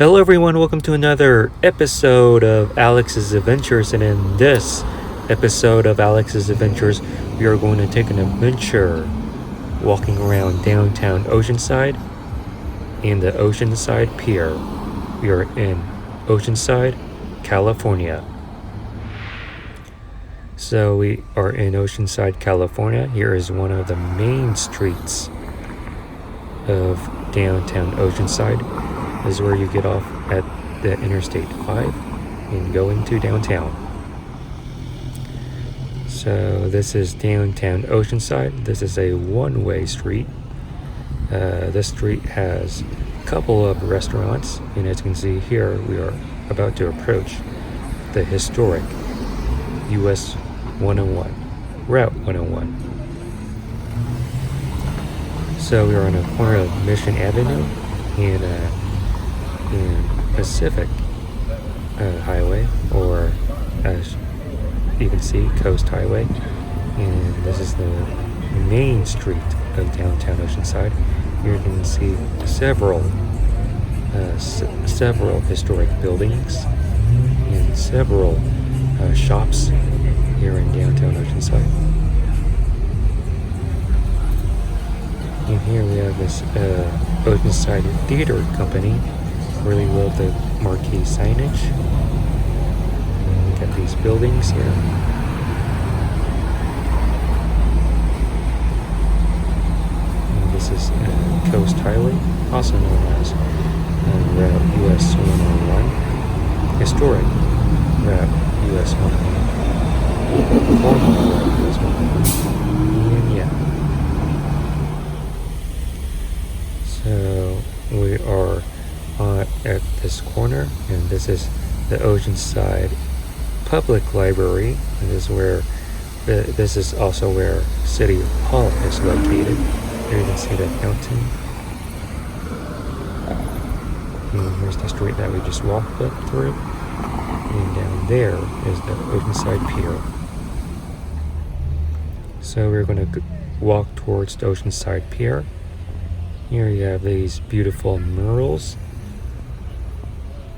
Hello everyone, welcome to another episode of Alex's Adventures, and in this episode of Alex's Adventures, we are going to take an adventure walking around downtown Oceanside in the Oceanside Pier. We are in Oceanside, California. So we are in Oceanside, California. Here is one of the main streets of downtown Oceanside. This is where you get off at the Interstate 5 and go into downtown. So this is downtown Oceanside. This is a one-way street. This street has a couple of restaurants, and as you can see here, we are about to approach the historic US 101, Route 101. So we are on a corner of Mission Avenue and Pacific Highway, or as you can see, Coast Highway, and this is the main street of downtown Oceanside. Here you can see several historic buildings and several shops here in downtown Oceanside. And here we have this Oceanside Theater Company. Really love the marquee signage. Got these buildings here. And this is Coast Highway, also known as Route US 101. Historic Route US 101. Former Route US 101. And yeah. So we are at this corner, and this is the Oceanside Public Library, and this is also where City Hall is located. Here you can see the fountain, and here's the street that we just walked up through, and down there is the Oceanside Pier. So we're going to walk towards the Oceanside Pier. Here you have these beautiful murals.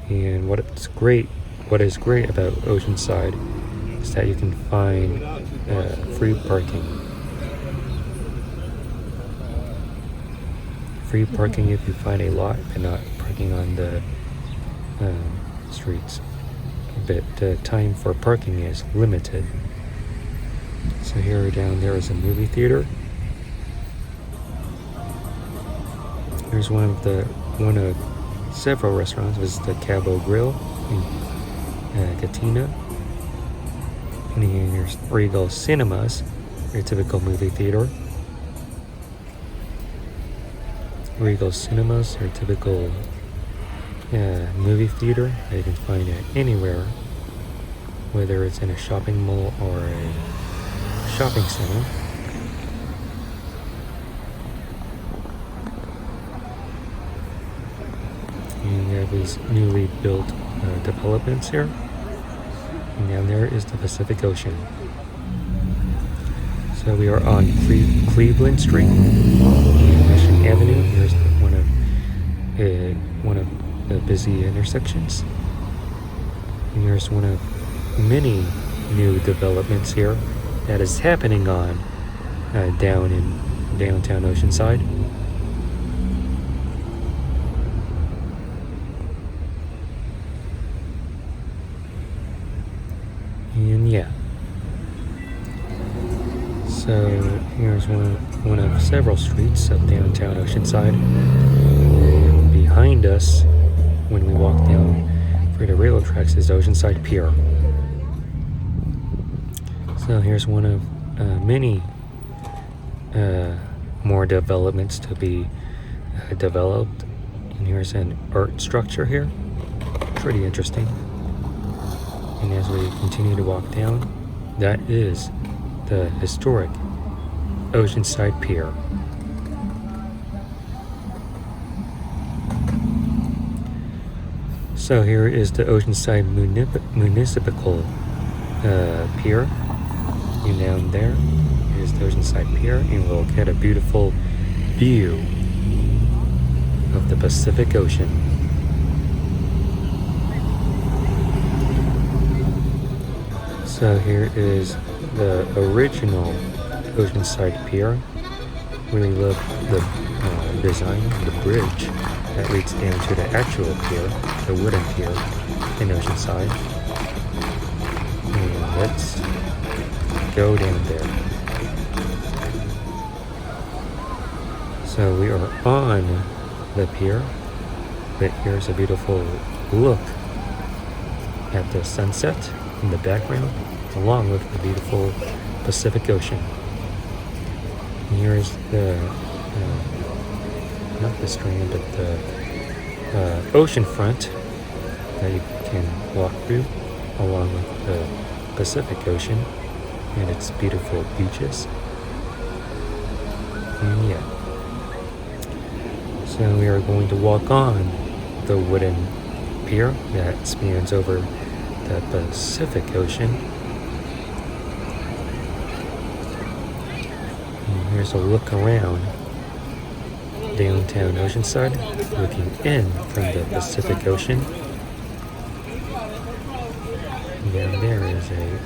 And what is great about Oceanside is that you can find free parking. Free parking if you find a lot, but not parking on the streets. But the time for parking is limited. So here down there is a movie theater. Here's one of several restaurants. This is the Cabo Grill in Katina. And here's Regal Cinemas, your typical movie theater. Regal Cinemas, your typical movie theater that you can find it anywhere, whether it's in a shopping mall or a shopping center. And you have these newly built developments here. And down there is the Pacific Ocean. So we are on Cleveland Street and Mission Avenue. Here's one of the busy intersections. And here's one of many new developments here that is happening on down in downtown Oceanside. And yeah, so here's one of several streets of downtown Oceanside. And behind us, when we walk down for the railroad tracks, is Oceanside Pier. So here's one of many more developments to be developed. And here's an art structure here, pretty interesting. And as we continue to walk down, that is the historic Oceanside Pier. So here is the Oceanside Municipal Pier. And down there is the Oceanside Pier, and we'll get a beautiful view of the Pacific Ocean. So here is the original Oceanside Pier. Really love the design of the bridge that leads down to the actual pier, the wooden pier in Oceanside. And let's go down there. So we are on the pier, but here's a beautiful look at the sunset in the background, along with the beautiful Pacific Ocean. And here's the, not the strand, but the ocean front that you can walk through, along with the Pacific Ocean and its beautiful beaches. And yeah, so we are going to walk on the wooden pier that spans over the Pacific Ocean. And here's a look around downtown Oceanside, looking in from the Pacific Ocean. And down there is a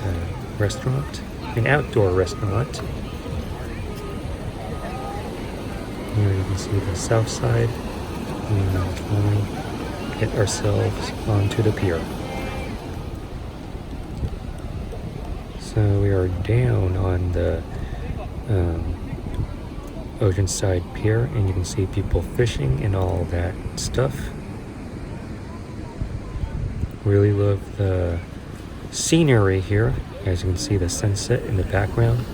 restaurant, an outdoor restaurant. Here you can see the south side. We now finally get ourselves onto the pier. So we are down on the Oceanside Pier, and you can see people fishing and all that stuff. Really love the scenery here. As you can see, the sunset in the background.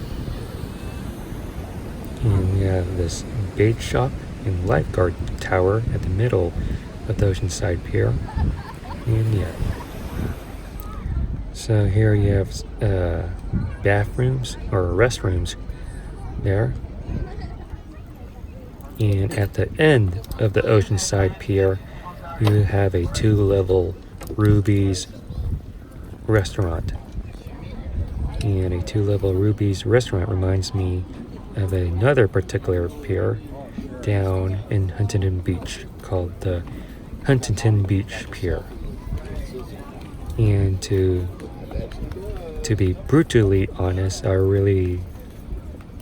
And we have this bait shop and lifeguard tower at the middle of the Oceanside Pier. And yeah. So here you have bathrooms or restrooms there. And at the end of the Oceanside Pier, you have a 2-level Ruby's restaurant. And a 2-level Ruby's restaurant reminds me of another particular pier down in Huntington Beach called the Huntington Beach Pier. And to be brutally honest, I really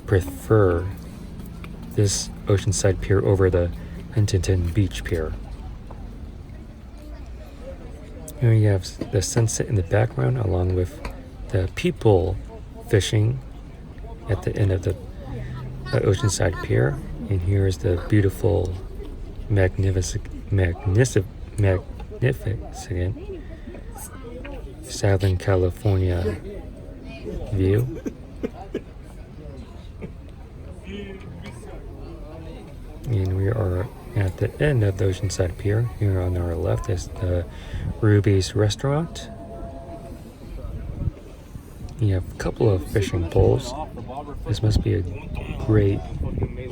prefer this Oceanside Pier over the Huntington Beach Pier. Here you have the sunset in the background, along with the people fishing at the end of the Oceanside Pier. And here's the beautiful, magnificent Southern California view. And we are at the end of the Oceanside Pier. Here on our left is the Ruby's restaurant. You have a couple of fishing poles. This must be a great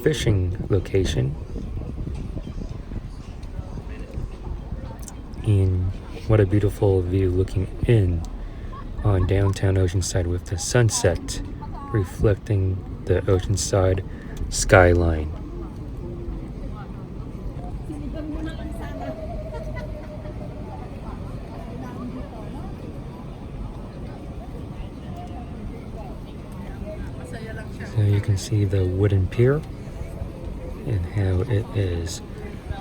fishing location. And what a beautiful view looking in on downtown Oceanside with the sunset reflecting the Oceanside skyline. So you can see the wooden pier and how it is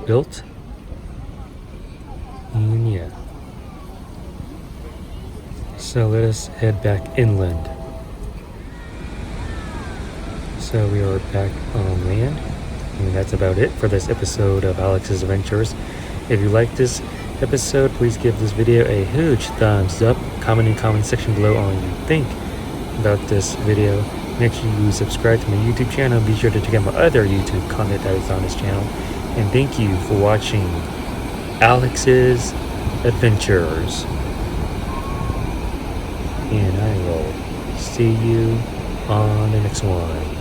built. And yeah. So let us head back inland. So we are back on land. And that's about it for this episode of Alex's Adventures. If you like this episode, please give this video a huge thumbs up. Comment in the comment section below on what you think about this video. Make sure you subscribe to my YouTube channel. Be sure to check out my other YouTube content that is on this channel. And thank you for watching Alex's Adventures. And I will see you on the next one.